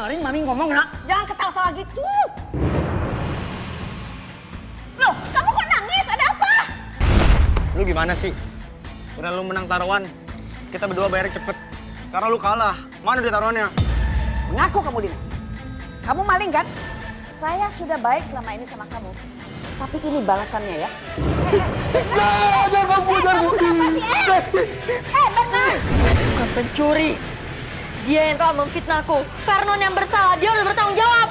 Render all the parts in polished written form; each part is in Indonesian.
Dengerin Mami ngomong, nak. Jangan ketawa-tawa gitu. Loh, kamu kok nangis? Ada apa? Lu gimana sih? Udah lu menang taruhan, kita berdua bayar cepet. Karena lu kalah. Mana dia taruhannya? Mengaku kamu, Dina. Kamu maling kan? Saya sudah baik selama ini sama kamu. Tapi ini balasannya ya. Jangan kamu, jangan. Kenapa sih? Benar. Bukan pencuri. Dia yang telah memfitnahku. Vernon yang bersalah, dia udah bertanggung jawab.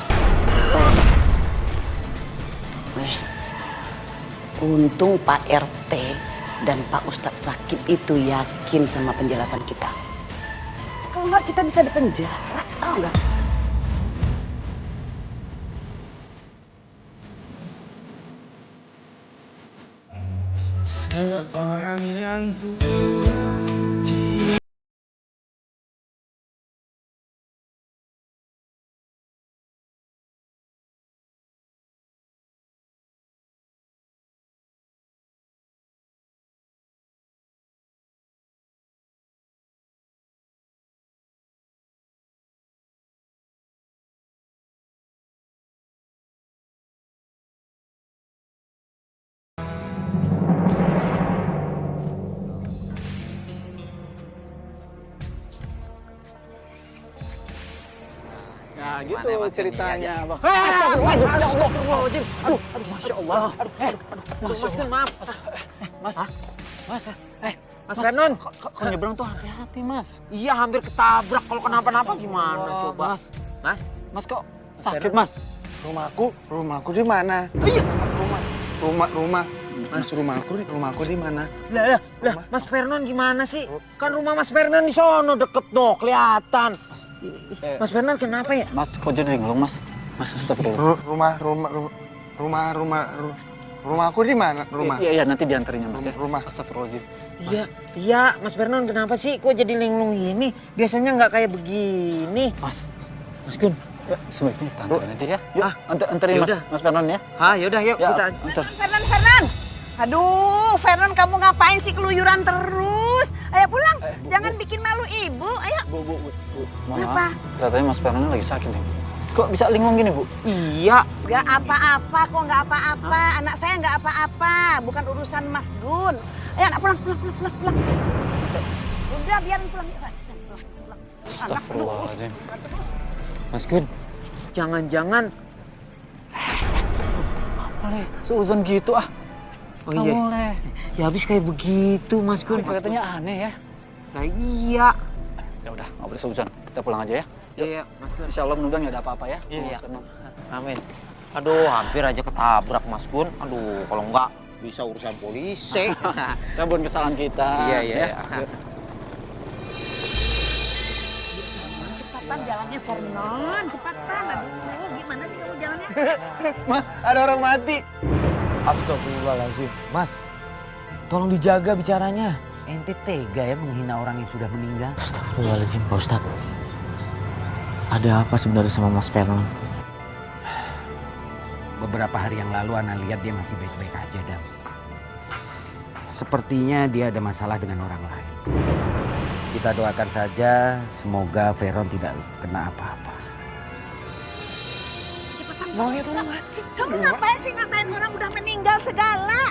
Untung Pak RT dan Pak Ustadz Sakib itu yakin sama penjelasan kita. Kalau nggak kita bisa dipenjara, tahu nggak? Seorang yang Nah gitu ceritanya, Bang. Astagfirullahaladzim. Aduh, Masya Allah. Mas Gun, maaf. Mas. Mas Vernon. Kok nyebrang tuh hati-hati, Mas. Iya, hampir ketabrak. Kalau kenapa-napa gimana coba? Mas kok sakit, Mas? rumahku di mana? Iya. Rumahku di mana? Lah, Mas Vernon gimana sih? Kan rumah Mas Vernon di sono deket no, kelihatan. Mas Vernon kenapa ya? Mas kok jadi ngelung, Mas? Mas astagfirullah. Rumahku di mana? Iya, nanti diantarinya, Mas ya. Rumah. Astagfirullahaladzim. Iya, Mas Vernon kenapa sih? Kok jadi linglung gini? Biasanya nggak kayak begini. Mas Gun. sebaiknya kita anterin aja ya. Yuk, anterin yaudah. Mas Vernon ya. Yaudah yuk Ya, kita. antar. Vernon. Aduh, Vernon kamu ngapain sih keluyuran terus? Ayo pulang, jangan bikin malu ibu. Ayo. Bu. Kenapa? Katanya Mas Vernon lagi sakit nih. Kok bisa linglung gini, Bu? Iya. Gak apa-apa kok, gak apa-apa. Anak saya gak apa-apa. Bukan urusan Mas Gun. Ayo anak pulang. Udah biarin pulang. Pulang. Astagfirullahaladzim. Mas Gun. Jangan-jangan. Apa le? Seuzon gitu ah. Oh iya. Boleh. Ya habis kayak begitu Mas Gun. Katanya aneh ya. Nah iya. Ya udah, nggak boleh seuzon. Kita pulang aja ya. Iya, Mas Gun. Insya Allah mudah-mudahan nggak ada apa-apa ya. Iya. Mas Vernon. Amin. Aduh, hampir aja ketabrak Mas Gun. Aduh, kalau enggak bisa urusan polisi. Kita bukan kesalahan kita. Iya. Ya. Cepatan jalannya Vernon, cepatan. Aduh, gimana sih kamu jalannya? Ma, ada orang mati. Astagfirullahaladzim. Mas, tolong dijaga bicaranya. Ente tega ya menghina orang yang sudah meninggal. Astagfirullahaladzim, Pak Ustadz. Ada apa sebenarnya sama Mas Vernon? Beberapa hari yang lalu Ana lihat dia masih baik-baik aja, Dam. Sepertinya dia ada masalah dengan orang lain. Kita doakan saja semoga Veron tidak kena apa-apa. Mau lihat orang mati. Kamu ngapain sih ngatain orang udah meninggal segala?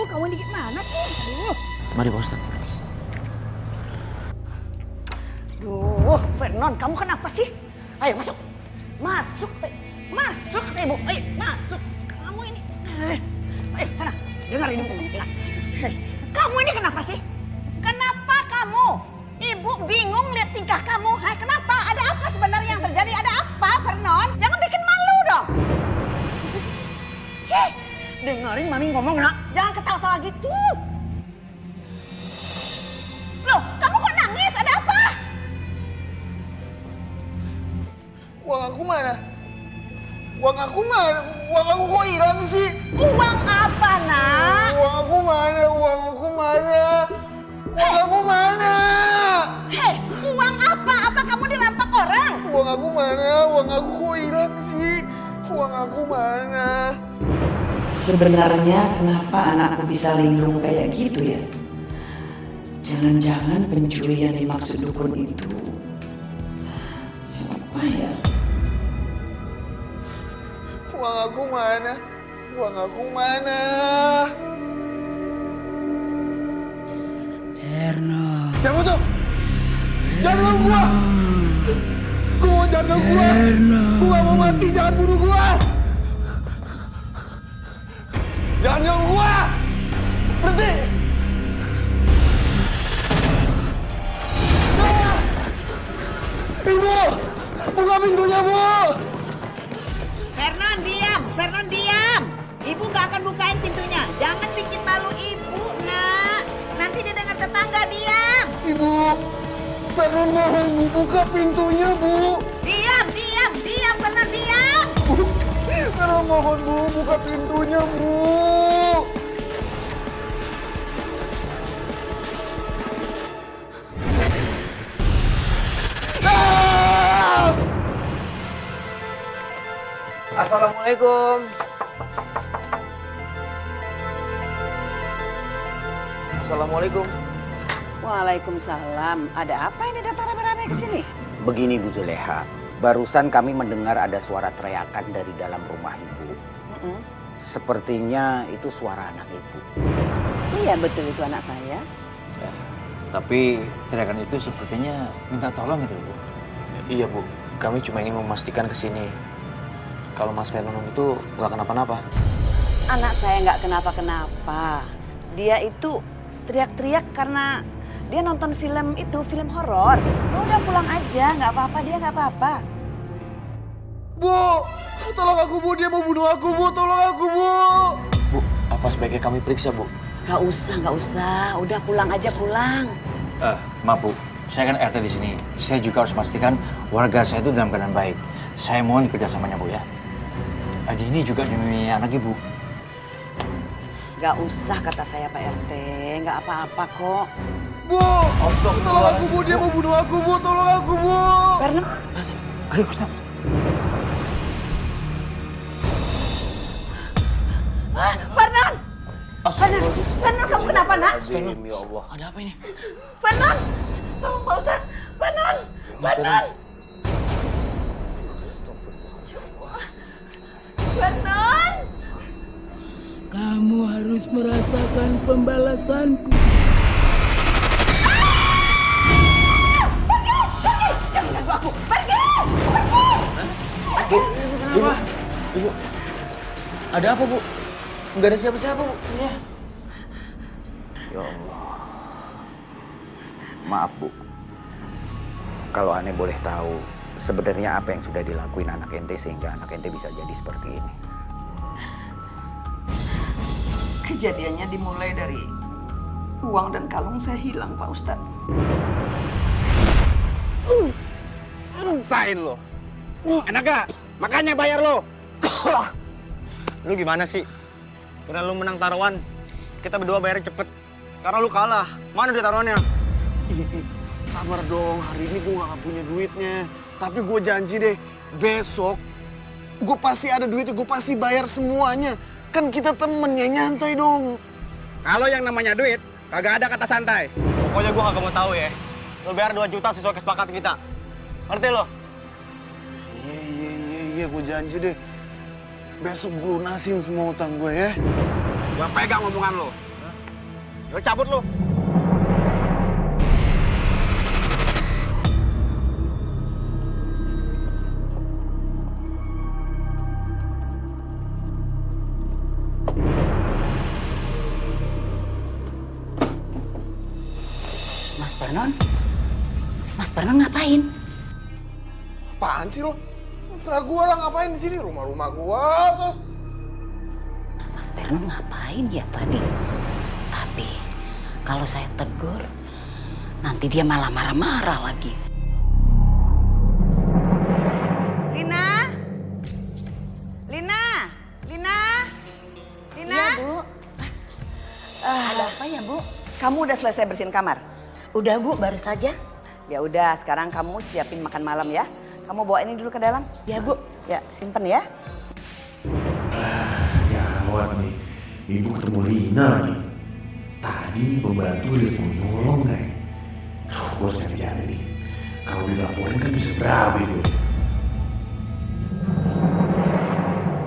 Kamu ini gimana sih? Mari, Pak Ustadz. Vernon, kamu kenapa sih? Ayo masuk. Masuk kata ibu. Ayo masuk. Kamu ini. Ayo sana. Dengar ini ngomong. Kamu ini kenapa sih? Kenapa kamu? Ibu bingung lihat tingkah kamu. Kenapa? Ada apa sebenarnya yang terjadi? Ada apa, Vernon? Jangan bikin malu dong. Dengerin Mami ngomong, nak. Jangan ketawa-tawa gitu. Loh, kamu kok nangis? Ada apa? Uang aku mana? Uang aku kok hilang sih? Uang apa, nak? Uang aku mana? Hei, uang apa? Apa kamu dirampak orang? Uang aku mana? Uang aku kok hilang sih? Uang aku mana? Sebenarnya kenapa anakku bisa linglung kayak gitu ya? Jangan-jangan pencurian dimaksud dukun itu siapa ya? aku mana? Uang aku mana? Erno. Siapa tuh? Jangan ganggu gua! Gua jangan ganggu gua! Gua mau mati, jangan bunuh gua! Jangan ganggu gua! Berhenti! Ah! Ibu! Buka pintunya, Bu! Vernon diam, Vernon diam. Ibu nggak akan bukain pintunya. Jangan bikin malu ibu, nak. Nanti dia dengar tetangga, diam. Ibu! Vernon mohon, Bu, buka pintunya, Bu! Diam, Vernon diam. Bu! Vernon mohon, Bu, buka pintunya, Bu! Ah! Assalamualaikum. Assalamualaikum. Waalaikumsalam. Ada apa ini datang rame-rame ke sini? Begini Bu Zuleha, barusan kami mendengar ada suara teriakan dari dalam rumah Ibu. Sepertinya itu suara anak Ibu. Iya betul itu anak saya. Tapi teriakan itu sepertinya minta tolong gitu, Bu. Iya Bu, kami cuma ingin memastikan ke sini kalau Mas Vernon itu nggak kenapa-napa. Anak saya nggak kenapa-kenapa. Dia itu teriak-teriak karena dia nonton film itu, film horor. Ya udah pulang aja, nggak apa-apa, dia nggak apa-apa. Bu! Tolong aku, Bu! Dia mau bunuh aku, Bu! Tolong aku, Bu! Bu, apa sebaiknya kami periksa Bu? Nggak usah. Udah pulang aja, pulang. Maaf Bu, saya kan RT di sini. Saya juga harus pastikan warga saya itu dalam keadaan baik. Saya mohon kerjasamanya Bu ya. Aji ini juga demi anak Ibu. Nggak usah kata saya Pak RT, nggak apa-apa kok. Bu! Tolong aku, Bu! Dia mau bunuh aku, Bu! Tolong aku, Bu! Vernon, Ayo Ustaz. Vernon! Vernon, kamu kenapa, nak? Ya Allah. Ada apa ini? Vernon! Tolong Pak Ustaz. Vernon! Vernon! Vernon! Kamu harus merasakan pembalasanku. Jangan ganggu aku. Pergi! Ibu, ada apa Bu? Nggak ada siapa-siapa Bu. Iya. Ya Allah. Maaf Bu. Kalau Ane boleh tahu, sebenarnya apa yang sudah dilakuin anak ente sehingga anak ente bisa jadi seperti ini? Kejadiannya dimulai dari uang dan kalung saya hilang, Pak Ustadz. Rasain lo. Enak gak? Makanya bayar lo. Lu gimana sih? Kira lu menang taruhan, kita berdua bayarnya cepet. Karena lu kalah. Mana dia taruhannya? Sabar dong, hari ini gue gak punya duitnya. Tapi gue janji deh, besok gue pasti ada duitnya, gue pasti bayar semuanya. Kan kita temen, ya nyantai dong. Kalau yang namanya duit, kagak ada kata santai. Pokoknya gua kagak mau tahu ya. Lu bayar 2 juta sesuai kesepakatan kita. Ngerti lo? Iya, gue janji deh. Besok gue lunasin semua utang gue ya. Gua pegang omongan lo. Lo cabut lo. Mas Vernon ngapain? Apaan sih lo? Serah gue lah ngapain di sini, rumah gue, Sos. Mas Vernon ngapain ya tadi? Tapi kalau saya tegur, nanti dia malah marah-marah lagi. Lina? Iya, Bu. Ada apa ya, Bu? Kamu udah selesai bersihin kamar? Udah, Bu, baru saja. Ya udah, sekarang kamu siapin makan malam ya. Kamu bawa ini dulu ke dalam. Ya, Bu. Ya, simpen ya. Gawat nih, ibu ketemu Lina lagi. Tadi pembantu lihat mau nyolong gak ya? Gue harus cari nih. Kalau dilaporin kan bisa berabe gue.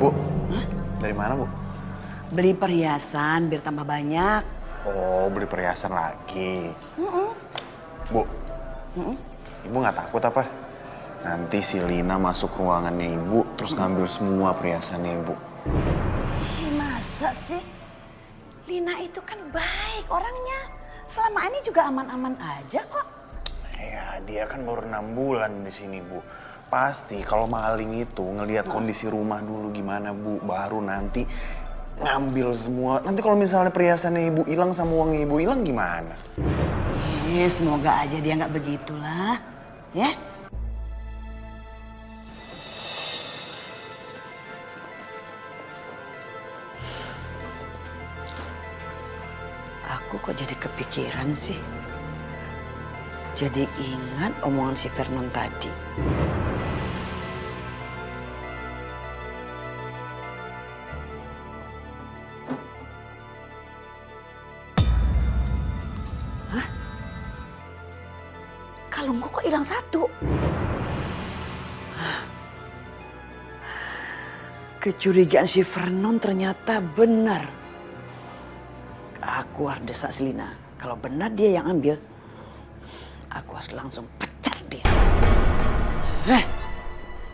Bu, Dari mana, Bu? Beli perhiasan biar tambah banyak. Oh, beli perhiasan lagi. Bu, Ibu nggak takut apa? Nanti si Lina masuk ruangannya Ibu, terus ngambil semua perhiasannya Ibu. Masa sih? Lina itu kan baik orangnya. Selama ini juga aman-aman aja kok. Ya, dia kan baru 6 bulan di sini, Bu. Pasti kalau maling itu ngelihat kondisi rumah dulu gimana, Bu, baru nanti ngambil semua. Nanti kalau misalnya perhiasannya Ibu hilang sama uangnya Ibu hilang gimana? Semoga aja dia nggak begitulah, ya. Aku kok jadi kepikiran sih. Jadi ingat omongan si Vernon tadi. Hah? Kalungku kok hilang satu? Hah? Kecurigaan si Vernon ternyata benar. Aku harus desak Selina. Kalau benar dia yang ambil, aku harus langsung pecat dia.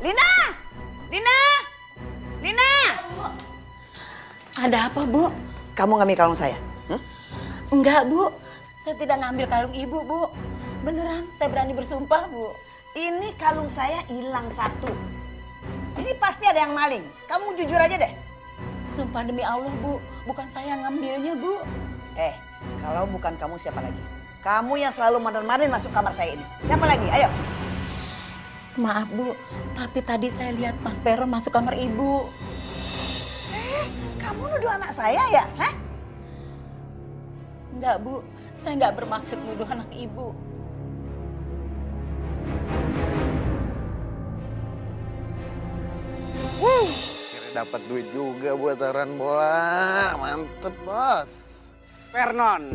Lina! Lina! Lina! Ada apa, Bu? Kamu ngambil kalung saya? Enggak, Bu. Saya tidak ngambil kalung Ibu, Bu. Beneran, saya berani bersumpah, Bu. Ini kalung saya hilang satu. Ini pasti ada yang maling. Kamu jujur aja deh. Sumpah demi Allah, Bu. Bukan saya yang ngambilnya, Bu. Kalau bukan kamu siapa lagi? Kamu yang selalu mondar-mandir masuk kamar saya ini. Siapa lagi? Ayo. Maaf, Bu. Tapi tadi saya lihat Mas Peron masuk kamar Ibu. Kamu nuduh anak saya ya? Hah? Enggak, Bu. Saya enggak bermaksud nuduh anak Ibu. Dapat duit juga buat taruhan bola. Mantep, Bos. Vernon.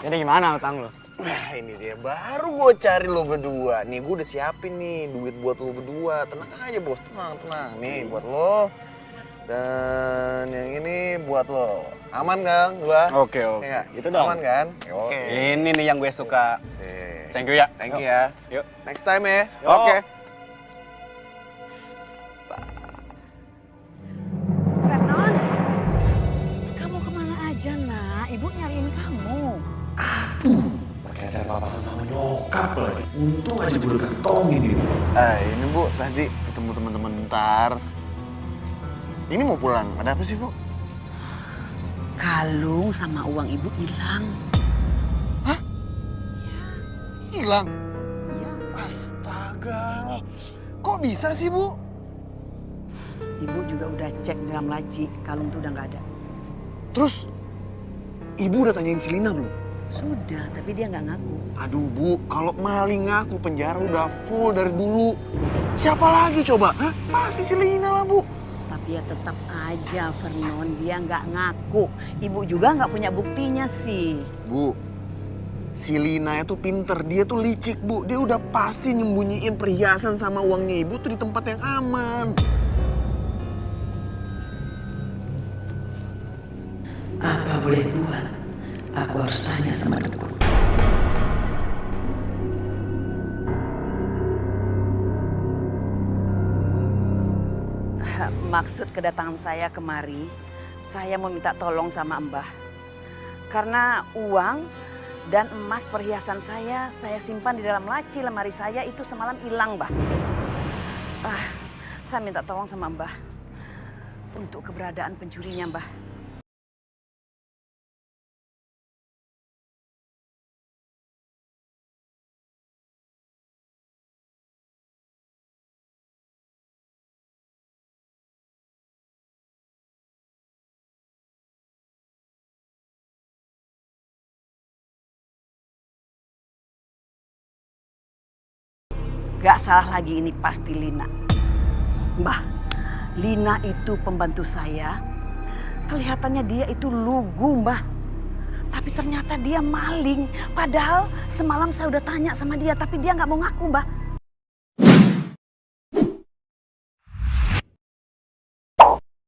Jadi gimana utang lo? Nah, ini dia baru gue cari lo berdua. Nih, gue udah siapin nih duit buat lo berdua. Tenang aja, Bos. Tenang. Nih, buat lo. Dan yang ini buat lo. Aman kan, gua? Oke. Ya, Gitu dong. aman kan? Oke. Ini nih yang gue suka. Sip. Thank you ya. Thank you ya. Yuk. Next time ya. Oke. Vernon, kamu kemana aja, nak? Ibu nyariin kamu. Pakai acara papasan sama nyokap lagi. Untung aja gue udah kantongin ini. Ini Bu, tadi ketemu teman-teman bentar. Ini mau pulang. Ada apa sih, Bu? Kalung sama uang ibu hilang. Hah? Hilang? Iya. Astaga. Kok bisa sih, Bu? Ibu juga udah cek dalam laci, kalung tuh udah nggak ada. Terus, Ibu udah tanyain si Lina belum? Sudah, tapi dia nggak ngaku. Aduh, Bu, kalau maling ngaku penjara udah full dari dulu. Siapa lagi coba? Hah? Pasti si Lina lah, Bu. Tapi ya tetap aja Vernon, dia nggak ngaku. Ibu juga nggak punya buktinya sih. Bu, si Lina itu pinter, dia tuh licik, Bu. Dia udah pasti nyembunyiin perhiasan sama uangnya Ibu tuh di tempat yang aman. Apa boleh buat? Aku harus tanya sama dukun. Maksud kedatangan saya kemari, saya mau minta tolong sama Mbah. Karena uang dan emas perhiasan saya simpan di dalam laci lemari saya itu semalam hilang, Mbah. Saya minta tolong sama Mbah untuk keberadaan pencurinya, Mbah. Gak salah lagi, ini pasti Lina. Mbah, Lina itu pembantu saya. Kelihatannya dia itu lugu, Mbah. Tapi ternyata dia maling. Padahal semalam saya udah tanya sama dia, tapi dia gak mau ngaku, Mbah.